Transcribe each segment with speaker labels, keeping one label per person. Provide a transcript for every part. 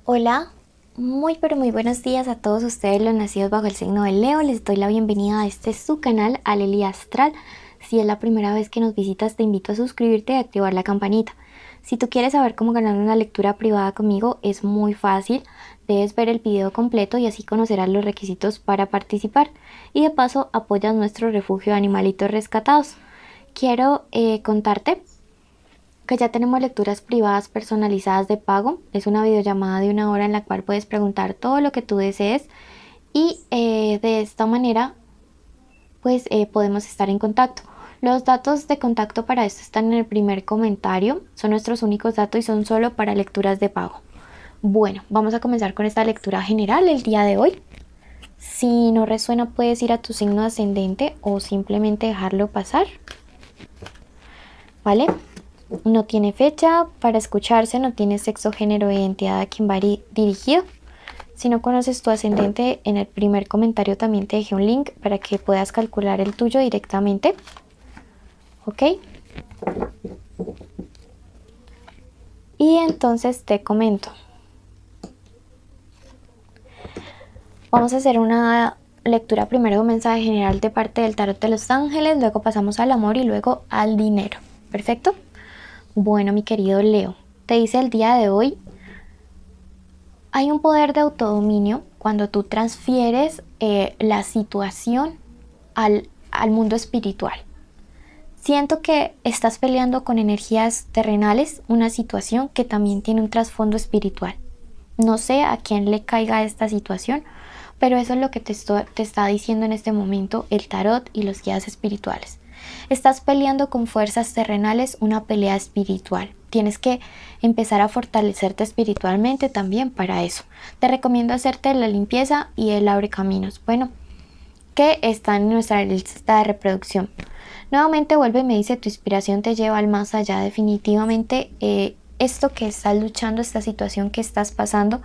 Speaker 1: Hola, muy pero muy buenos días a todos ustedes los nacidos bajo el signo de Leo. Les doy la bienvenida a este su canal, Aleli Astral. Si es la primera vez que nos visitas, te invito a suscribirte y activar la campanita. Si tú quieres saber cómo ganar una lectura privada conmigo, es muy fácil. Debes ver el video completo y así conocerás los requisitos para participar. Y de paso apoyas nuestro refugio de animalitos rescatados. Quiero contarte que ya tenemos lecturas privadas personalizadas de pago. Es una videollamada de 1 hora en la cual puedes preguntar todo lo que tú desees y de esta manera pues podemos estar en contacto. Los datos de contacto para esto están en el primer comentario. Son nuestros únicos datos y son solo para lecturas de pago. Bueno, vamos a comenzar con esta lectura general el día de hoy. Si no resuena, puedes ir a tu signo ascendente o simplemente dejarlo pasar, ¿vale? No tiene fecha para escucharse, no tiene sexo, género e identidad a quien va dirigido. Si no conoces tu ascendente, en el primer comentario también te dejé un link para que puedas calcular el tuyo directamente. ¿Ok? Y entonces te comento. Vamos a hacer una lectura primero de un mensaje general de parte del tarot de los ángeles, luego pasamos al amor y luego al dinero. ¿Perfecto? Bueno, mi querido Leo, te dice el día de hoy: hay un poder de autodominio cuando tú transfieres la situación al mundo espiritual. Siento que estás peleando con energías terrenales, una situación que también tiene un trasfondo espiritual. No sé a quién le caiga esta situación, pero eso es lo que te está diciendo en este momento el tarot y los guías espirituales. Estás peleando con fuerzas terrenales, una pelea espiritual. Tienes que empezar a fortalecerte espiritualmente también para eso. Te recomiendo hacerte la limpieza y el abre caminos. Bueno, que está en nuestra lista de reproducción. Nuevamente vuelve y me dice: tu inspiración te lleva al más allá. Definitivamente esto que estás luchando, esta situación que estás pasando,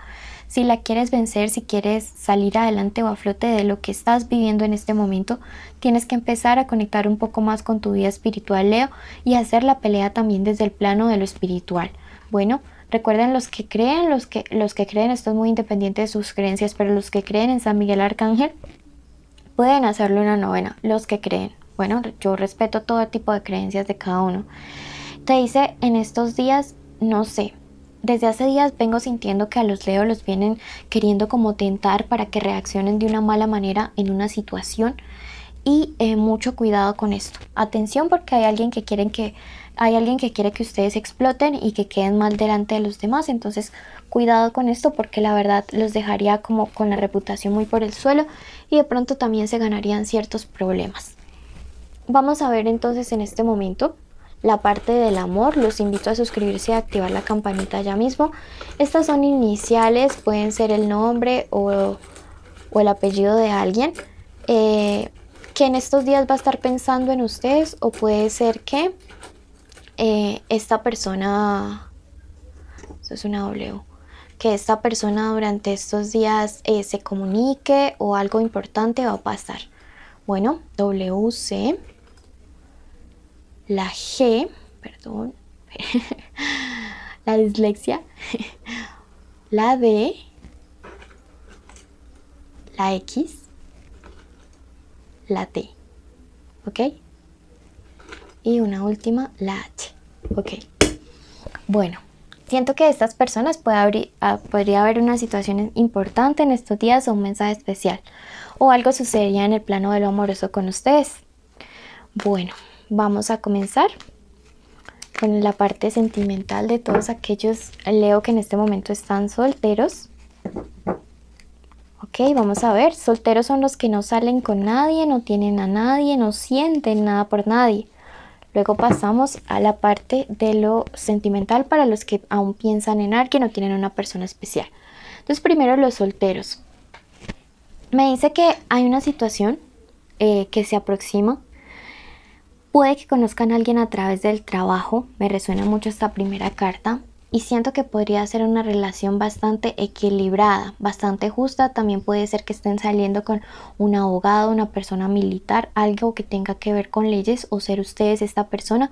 Speaker 1: si la quieres vencer, si quieres salir adelante o a flote de lo que estás viviendo en este momento, tienes que empezar a conectar un poco más con tu vida espiritual, Leo, y hacer la pelea también desde el plano de lo espiritual. Bueno, recuerden, los que creen, los que creen, esto es muy independiente de sus creencias, pero los que creen en San Miguel Arcángel pueden hacerlo una novena, los que creen. Bueno, yo respeto todo tipo de creencias de cada uno. Te dice en estos días, no sé, desde hace días vengo sintiendo que a los Leo los vienen queriendo como tentar para que reaccionen de una mala manera en una situación. Y mucho cuidado con esto. Atención, porque hay alguien que quiere que ustedes exploten y que queden mal delante de los demás. Entonces, cuidado con esto, porque la verdad los dejaría como con la reputación muy por el suelo y de pronto también se ganarían ciertos problemas. Vamos a ver entonces en este momento la parte del amor. Los invito a suscribirse y a activar la campanita ya mismo. Estas son iniciales, pueden ser el nombre o el apellido de alguien que en estos días va a estar pensando en ustedes, o puede ser que esta persona, eso es una W, que esta persona durante estos días se comunique o algo importante va a pasar. Bueno, WC, la G, perdón, la dislexia, la D, la X, la T, ¿ok? Y una última, la H, ¿ok? Bueno, siento que de estas personas podría haber una situación importante en estos días o un mensaje especial, o algo sucedería en el plano de lo amoroso con ustedes. Bueno, vamos a comenzar con la parte sentimental de todos aquellos Leo que en este momento están solteros. Ok, vamos a ver. Solteros son los que no salen con nadie, no tienen a nadie, no sienten nada por nadie. Luego pasamos a la parte de lo sentimental para los que aún piensan en alguien o tienen una persona especial. Entonces, primero los solteros. Me dice que hay una situación que se aproxima. Puede que conozcan a alguien a través del trabajo. Me resuena mucho esta primera carta. Y siento que podría ser una relación bastante equilibrada, bastante justa. También puede ser que estén saliendo con un abogado, una persona militar, algo que tenga que ver con leyes, o ser ustedes esta persona.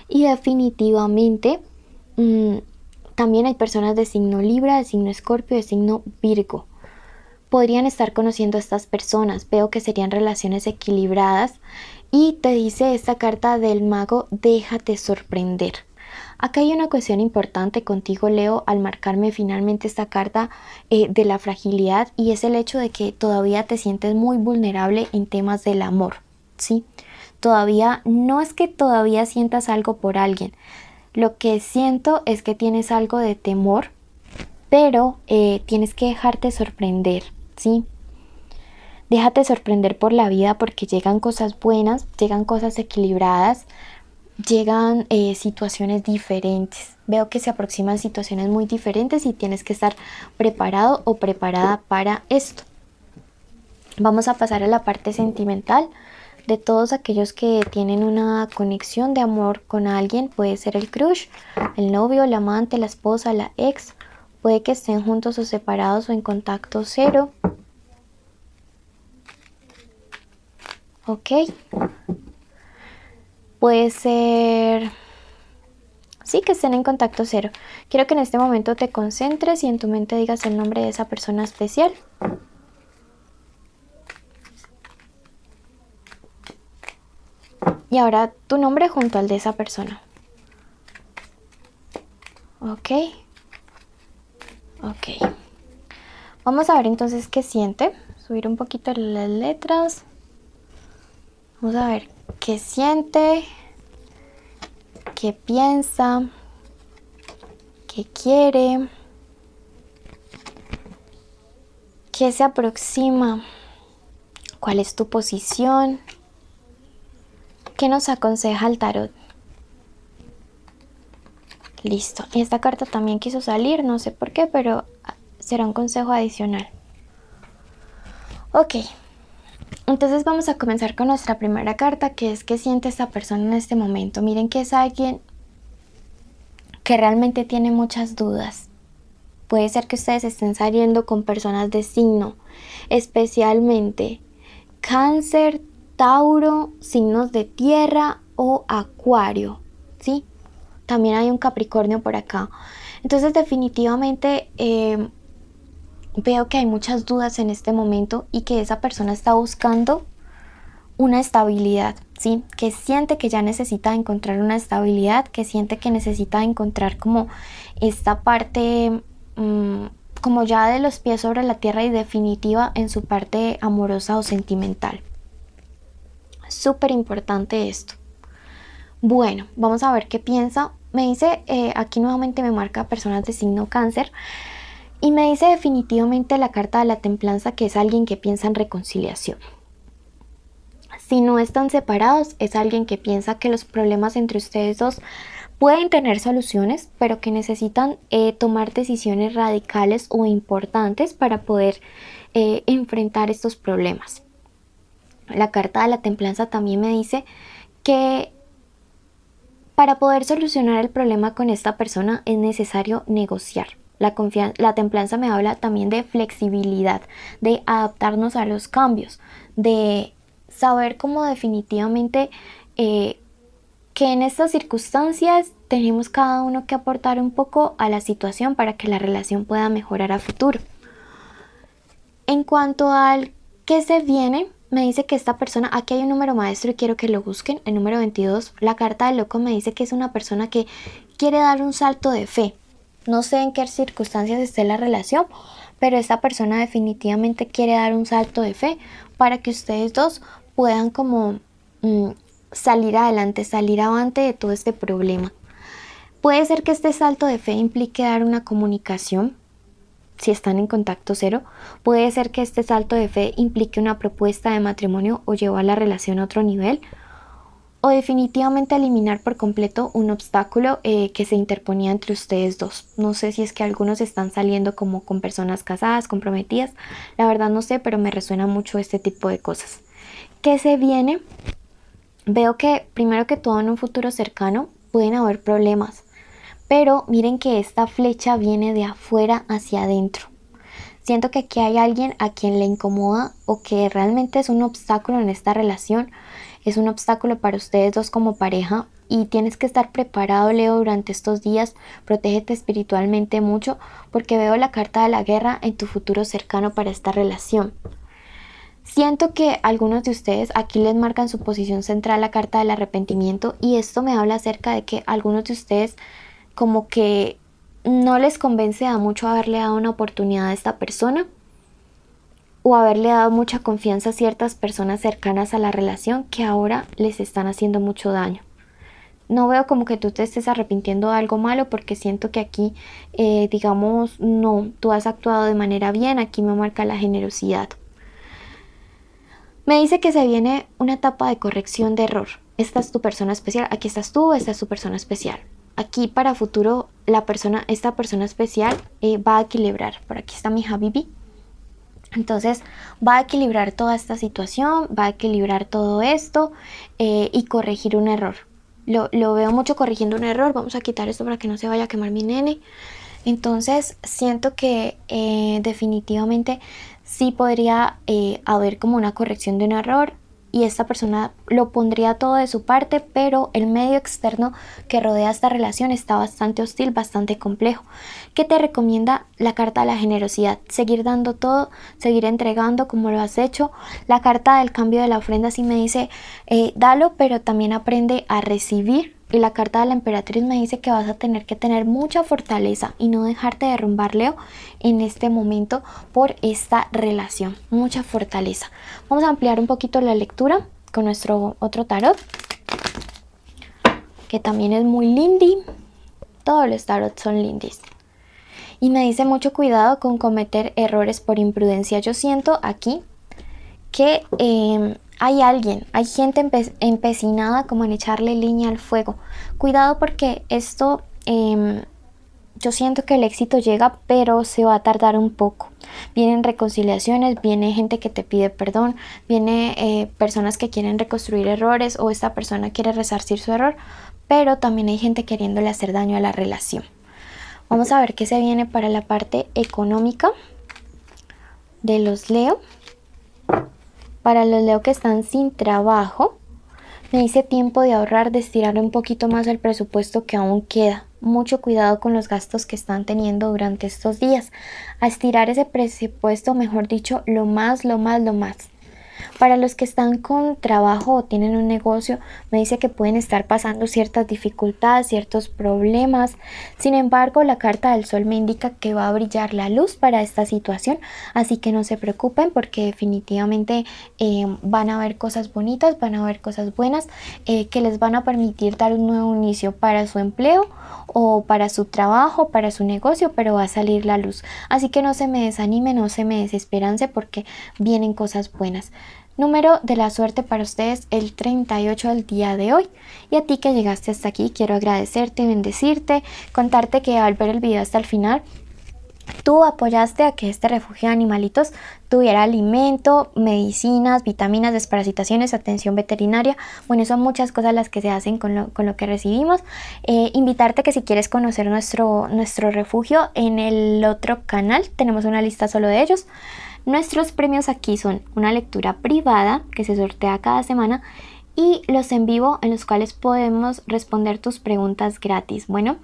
Speaker 1: Y definitivamente También hay personas de signo Libra, de signo Escorpio, de signo Virgo. Podrían estar conociendo a estas personas. Veo que serían relaciones equilibradas. Y te dice esta carta del mago, déjate sorprender. Acá hay una cuestión importante contigo, Leo, al marcarme finalmente esta carta de la fragilidad, y es el hecho de que todavía te sientes muy vulnerable en temas del amor, ¿sí? Todavía, no es que todavía sientas algo por alguien. Lo que siento es que tienes algo de temor, pero tienes que dejarte sorprender, ¿sí? Déjate sorprender por la vida porque llegan cosas buenas, llegan cosas equilibradas, llegan situaciones diferentes. Veo que se aproximan situaciones muy diferentes y tienes que estar preparado o preparada para esto. Vamos a pasar a la parte sentimental de todos aquellos que tienen una conexión de amor con alguien. Puede ser el crush, el novio, el amante, la esposa, la ex. Puede que estén juntos o separados o en contacto cero. Ok. Puede ser, sí, que estén en contacto cero. Quiero que en este momento te concentres y en tu mente digas el nombre de esa persona especial. Y ahora tu nombre junto al de esa persona. Ok. Ok. Vamos a ver entonces qué siente. Subir un poquito las letras. Vamos a ver qué siente, qué piensa, qué quiere, qué se aproxima, cuál es tu posición, qué nos aconseja el tarot. Listo. Y esta carta también quiso salir, no sé por qué, pero será un consejo adicional. Ok. Entonces vamos a comenzar con nuestra primera carta, que es qué siente esta persona en este momento. Miren que es alguien que realmente tiene muchas dudas. Puede ser que ustedes estén saliendo con personas de signo, especialmente Cáncer, Tauro, signos de tierra o Acuario, ¿sí? También hay un Capricornio por acá. Entonces definitivamente veo que hay muchas dudas en este momento y que esa persona está buscando una estabilidad, ¿sí? Que siente que ya necesita encontrar una estabilidad, que siente que necesita encontrar como esta parte como ya de los pies sobre la tierra y definitiva en su parte amorosa o sentimental. Súper importante esto. Bueno, vamos a ver qué piensa. Me dice, aquí nuevamente me marca personas de signo Cáncer. Y me dice definitivamente la carta de la templanza que es alguien que piensa en reconciliación. Si no están separados, es alguien que piensa que los problemas entre ustedes dos pueden tener soluciones, pero que necesitan tomar decisiones radicales o importantes para poder enfrentar estos problemas. La carta de la templanza también me dice que para poder solucionar el problema con esta persona es necesario negociar. La templanza me habla también de flexibilidad, de adaptarnos a los cambios, de saber cómo definitivamente que en estas circunstancias tenemos cada uno que aportar un poco a la situación para que la relación pueda mejorar a futuro. En cuanto al que se viene, me dice que esta persona, aquí hay un número maestro y quiero que lo busquen, el número 22, la carta del loco me dice que es una persona que quiere dar un salto de fe. No sé en qué circunstancias esté la relación, pero esta persona definitivamente quiere dar un salto de fe para que ustedes dos puedan como salir adelante, salir avante de todo este problema. Puede ser que este salto de fe implique dar una comunicación, si están en contacto cero. Puede ser que este salto de fe implique una propuesta de matrimonio o llevar la relación a otro nivel, o definitivamente eliminar por completo un obstáculo que se interponía entre ustedes dos. No sé si es que algunos están saliendo como con personas casadas, comprometidas, la verdad no sé, pero me resuena mucho este tipo de cosas. ¿Qué se viene? Veo que primero que todo en un futuro cercano pueden haber problemas, pero miren que esta flecha viene de afuera hacia adentro. Siento que aquí hay alguien a quien le incomoda o que realmente es un obstáculo en esta relación, es un obstáculo para ustedes dos como pareja y tienes que estar preparado, Leo, durante estos días. Protégete espiritualmente mucho porque veo la carta de la guerra en tu futuro cercano para esta relación. Siento que algunos de ustedes aquí les marcan su posición central la carta del arrepentimiento y esto me habla acerca de que algunos de ustedes como que no les convence a mucho haberle dado una oportunidad a esta persona o haberle dado mucha confianza a ciertas personas cercanas a la relación que ahora les están haciendo mucho daño. No veo como que tú te estés arrepintiendo de algo malo porque siento que aquí, digamos, no, tú has actuado de manera bien, aquí me marca la generosidad. Me dice que se viene una etapa de corrección de error. Esta es tu persona especial, aquí estás tú, esta es tu persona especial. Aquí para futuro esta persona especial va a equilibrar. Por aquí está mi Habibi. Entonces va a equilibrar toda esta situación, va a equilibrar todo esto y corregir un error. Lo veo mucho corrigiendo un error. Vamos a quitar esto para que no se vaya a quemar mi nene. Entonces siento que definitivamente sí podría haber como una corrección de un error y esta persona lo pondría todo de su parte, pero el medio externo que rodea esta relación está bastante hostil, bastante complejo. ¿Qué te recomienda la carta de la generosidad? Seguir dando todo, seguir entregando como lo has hecho. La carta del cambio de la ofrenda sí me dice, dalo, pero también aprende a recibir. Y la carta de la emperatriz me dice que vas a tener que tener mucha fortaleza y no dejarte derrumbar, Leo, en este momento por esta relación. Mucha fortaleza. Vamos a ampliar un poquito la lectura con nuestro otro tarot, que también es muy lindy. Todos los tarots son lindis. Y me dice mucho cuidado con cometer errores por imprudencia. Yo siento aquí que hay gente empecinada como en echarle leña al fuego. Cuidado porque esto, yo siento que el éxito llega, pero se va a tardar un poco. Vienen reconciliaciones, viene gente que te pide perdón, viene personas que quieren reconstruir errores o esta persona quiere resarcir su error, pero también hay gente queriéndole hacer daño a la relación. Vamos a ver qué se viene para la parte económica de los Leo. Para los Leo que están sin trabajo, me dice tiempo de ahorrar, de estirar un poquito más el presupuesto que aún queda. Mucho cuidado con los gastos que están teniendo durante estos días. A estirar ese presupuesto, mejor dicho, lo más. Para los que están con trabajo o tienen un negocio, me dice que pueden estar pasando ciertas dificultades, ciertos problemas. Sin embargo, la carta del sol me indica que va a brillar la luz para esta situación, así que no se preocupen porque definitivamente van a haber cosas bonitas, van a haber cosas buenas que les van a permitir dar un nuevo inicio para su empleo o para su trabajo, para su negocio, pero va a salir la luz. Así que no se me desanime, no se me desesperance porque vienen cosas buenas. Número de la suerte para ustedes, el 38 del día de hoy. Y a ti que llegaste hasta aquí, quiero agradecerte, bendecirte, contarte que al ver el video hasta el final, tú apoyaste a que este refugio de animalitos tuviera alimento, medicinas, vitaminas, desparasitaciones, atención veterinaria. Bueno, son muchas cosas las que se hacen con lo que recibimos. Invitarte que si quieres conocer nuestro refugio en el otro canal, tenemos una lista solo de ellos. Nuestros premios aquí son una lectura privada que se sortea cada semana y los en vivo en los cuales podemos responder tus preguntas gratis. Bueno,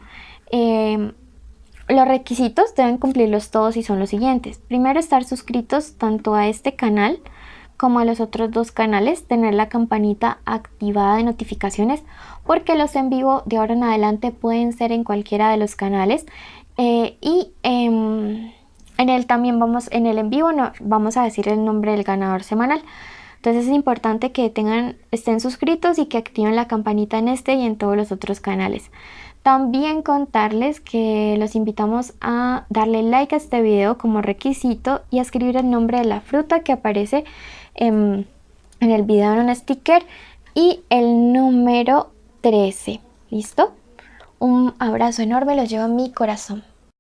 Speaker 1: los requisitos deben cumplirlos todos y son los siguientes. Primero, estar suscritos tanto a este canal como a los otros dos canales, tener la campanita activada de notificaciones porque los en vivo de ahora en adelante pueden ser en cualquiera de los canales en el también en el en vivo no, vamos a decir el nombre del ganador semanal. Entonces es importante que estén suscritos y que activen la campanita en este y en todos los otros canales. También contarles que los invitamos a darle like a este video como requisito y a escribir el nombre de la fruta que aparece en el video en un sticker y el número 13. ¿Listo? Un abrazo enorme, los llevo en mi corazón.